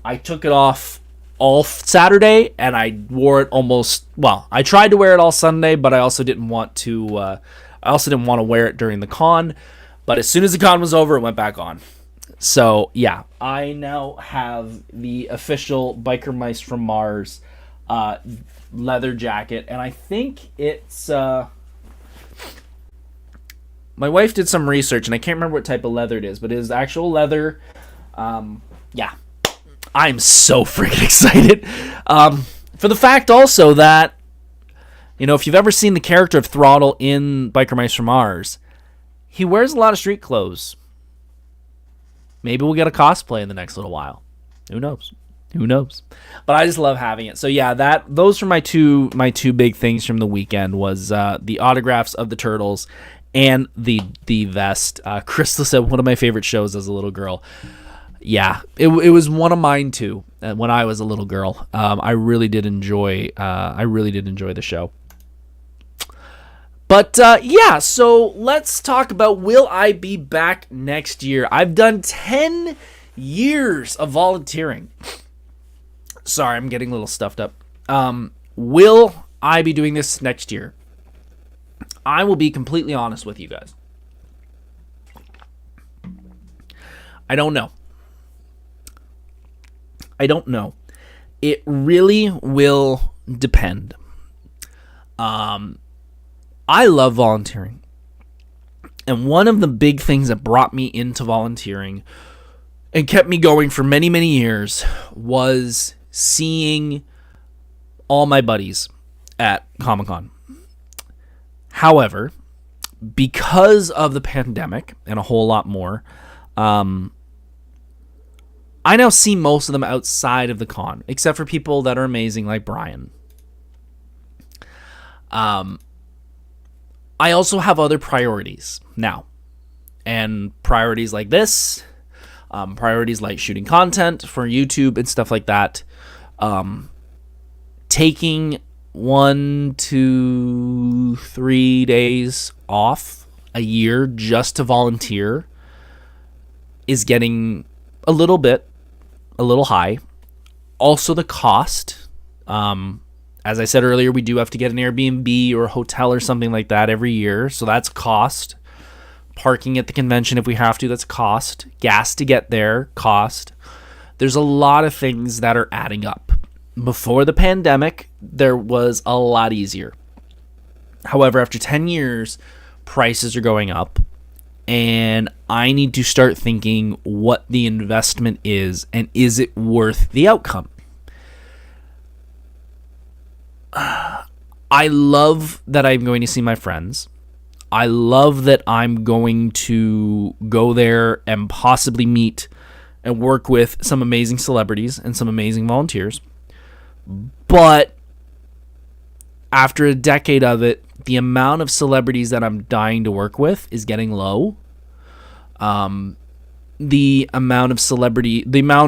I took it off all Saturday, and I wore it I tried to wear it all Sunday, but I also didn't want to wear it during the con. But as soon as the con was over, it went back on. So, yeah, I now have the official Biker Mice from Mars leather jacket. And I think it's... my wife did some research, and I can't remember what type of leather it is, but it is actual leather. Yeah, I'm so freaking excited. For the fact also that, if you've ever seen the character of Throttle in Biker Mice from Mars, he wears a lot of street clothes. Maybe we'll get a cosplay in the next little while. Who knows? But I just love having it. So yeah, those are my two big things from the weekend, was the autographs of the Turtles and the vest. Crystal said one of my favorite shows as a little girl. Yeah, it was one of mine too. When I was a little girl, I really did enjoy the show. But yeah, so let's talk about, will I be back next year? I've done 10 years of volunteering. Sorry, I'm getting a little stuffed up. Will I be doing this next year? I will be completely honest with you guys. I don't know. It really will depend. I love volunteering. And one of the big things that brought me into volunteering and kept me going for many, many years was seeing all my buddies at Comic Con. However, because of the pandemic and a whole lot more, I now see most of them outside of the con, except for people that are amazing like Brian. I also have other priorities now, and priorities like this, priorities like shooting content for YouTube and stuff like that. Taking 1 to 3 days off a year just to volunteer is getting a little high. Also the cost, as I said earlier, we do have to get an Airbnb or a hotel or something like that every year. So that's cost. Parking at the convention if we have to, that's cost. Gas to get there, cost. There's a lot of things that are adding up. Before the pandemic, there was a lot easier. However, after 10 years, prices are going up. And I need to start thinking what the investment is and is it worth the outcome? I love that I'm going to see my friends. I love that I'm going to go there and possibly meet and work with some amazing celebrities and some amazing volunteers. But after a decade of it, the amount of celebrities that I'm dying to work with is getting low. The amount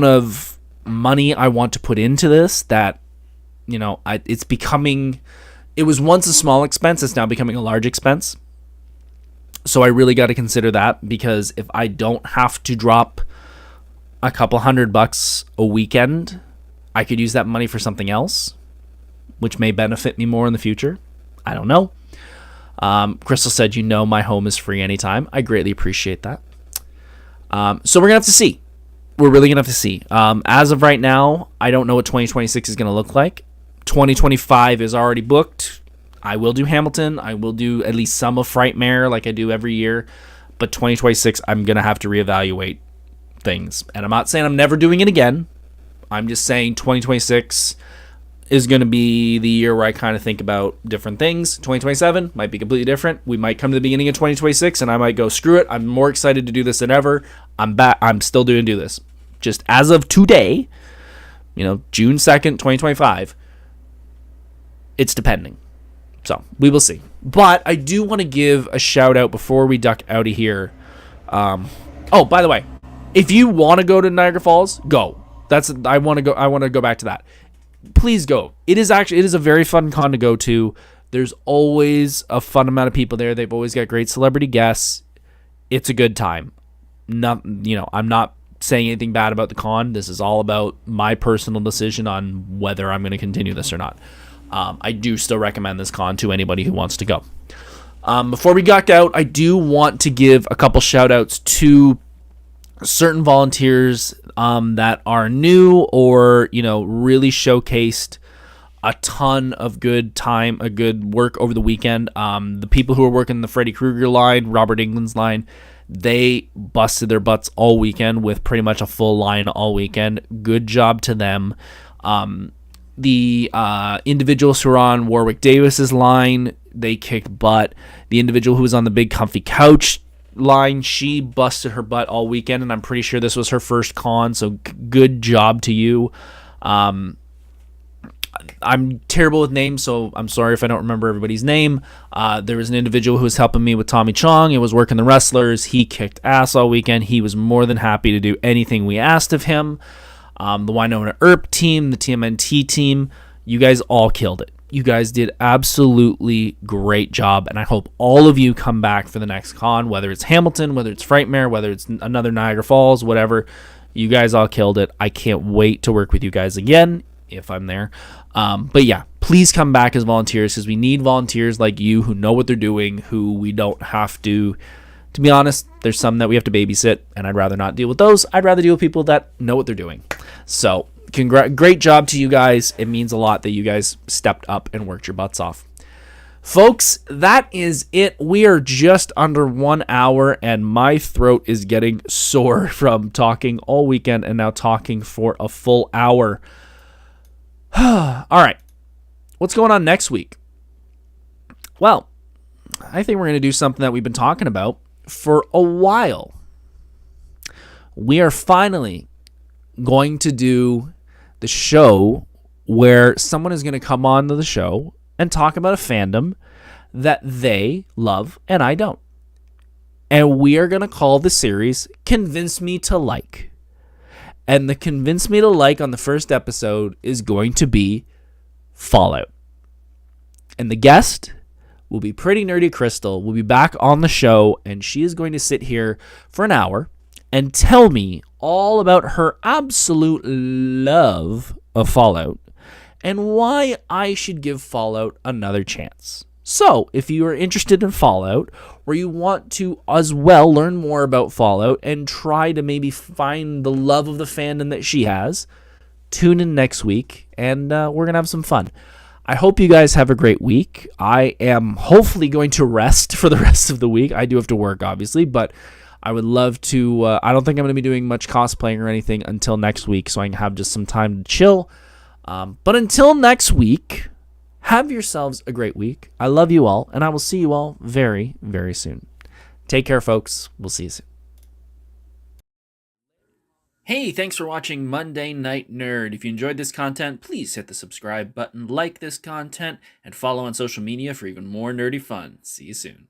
of money I want to put into this, that, it was once a small expense, it's now becoming a large expense. So I really got to consider that, because if I don't have to drop a couple $100 a weekend, I could use that money for something else, which may benefit me more in the future. I don't know. Crystal said, my home is free anytime. I greatly appreciate that. So we're going to have to see. We're really going to have to see. As of right now, I don't know what 2026 is going to look like. 2025 is already booked. I will do Hamilton. I will do at least some of Frightmare like I do every year. But 2026, I'm going to have to reevaluate things. And I'm not saying I'm never doing it again. I'm just saying 2026 is going to be the year where I kind of think about different things. 2027 might be completely different. We might come to the beginning of 2026 and I might go, screw it. I'm more excited to do this than ever. I'm back. I'm still doing this. Just as of today, June 2nd, 2025, it's depending. So we will see. But I do want to give a shout out before we duck out of here. By the way, if you want to go to Niagara Falls, go. I want to go back to that. Please go. It is a very fun con to go to. There's always a fun amount of people there. They've always got great celebrity guests. It's a good time. I'm not saying anything bad about the con. This is all about my personal decision on whether I'm going to continue this or not. I do still recommend this con to anybody who wants to go. Before we duck out, I do want to give a couple shout outs to certain volunteers that are new or really showcased a ton of good work over the weekend. The people who are working the Freddy Krueger line, Robert Englund's line, they busted their butts all weekend with pretty much a full line all weekend. Good job to them. The individuals who are on Warwick Davis's line, they kicked butt. The individual who was on the Big Comfy Couch line, she busted her butt all weekend, and I'm pretty sure this was her first con, so good job to you. I'm terrible with names, so I'm sorry if I don't remember everybody's name. There was an individual who was helping me with Tommy Chong and was working the wrestlers. He kicked ass all weekend. He was more than happy to do anything we asked of him. The Winona Earp team, the TMNT team, you guys all killed it. You guys did absolutely great job, and I hope all of you come back for the next con, whether it's Hamilton, whether it's Frightmare, whether it's another Niagara Falls, whatever. You guys all killed it. I can't wait to work with you guys again if I'm there. But yeah, please come back as volunteers, because we need volunteers like you who know what they're doing, who we don't have to To be honest, there's some that we have to babysit, and I'd rather not deal with those. I'd rather deal with people that know what they're doing. So, great job to you guys. It means a lot that you guys stepped up and worked your butts off. Folks, that is it. We are just under 1 hour, and my throat is getting sore from talking all weekend and now talking for a full hour. All right. What's going on next week? Well, I think we're going to do something that we've been talking about for a while. We are finally going to do the show where someone is going to come on to the show and talk about a fandom that they love and I don't. And we are going to call the series Convince Me to Like. And the Convince Me to Like on the first episode is going to be Fallout. And the guest will be Pretty Nerdy Crystal. Will be back on the show, and she is going to sit here for an hour and tell me all about her absolute love of Fallout and why I should give Fallout another chance. So, if you are interested in Fallout, or you want to as well learn more about Fallout and try to maybe find the love of the fandom that she has, tune in next week, and we're going to have some fun. I hope you guys have a great week. I am hopefully going to rest for the rest of the week. I do have to work, obviously, but I would love to. I don't think I'm going to be doing much cosplaying or anything until next week, so I can have just some time to chill. But until next week, have yourselves a great week. I love you all, and I will see you all very, very soon. Take care, folks. We'll see you soon. Hey, thanks for watching Monday Night Nerd. If you enjoyed this content, please hit the subscribe button, like this content, and follow on social media for even more nerdy fun. See you soon.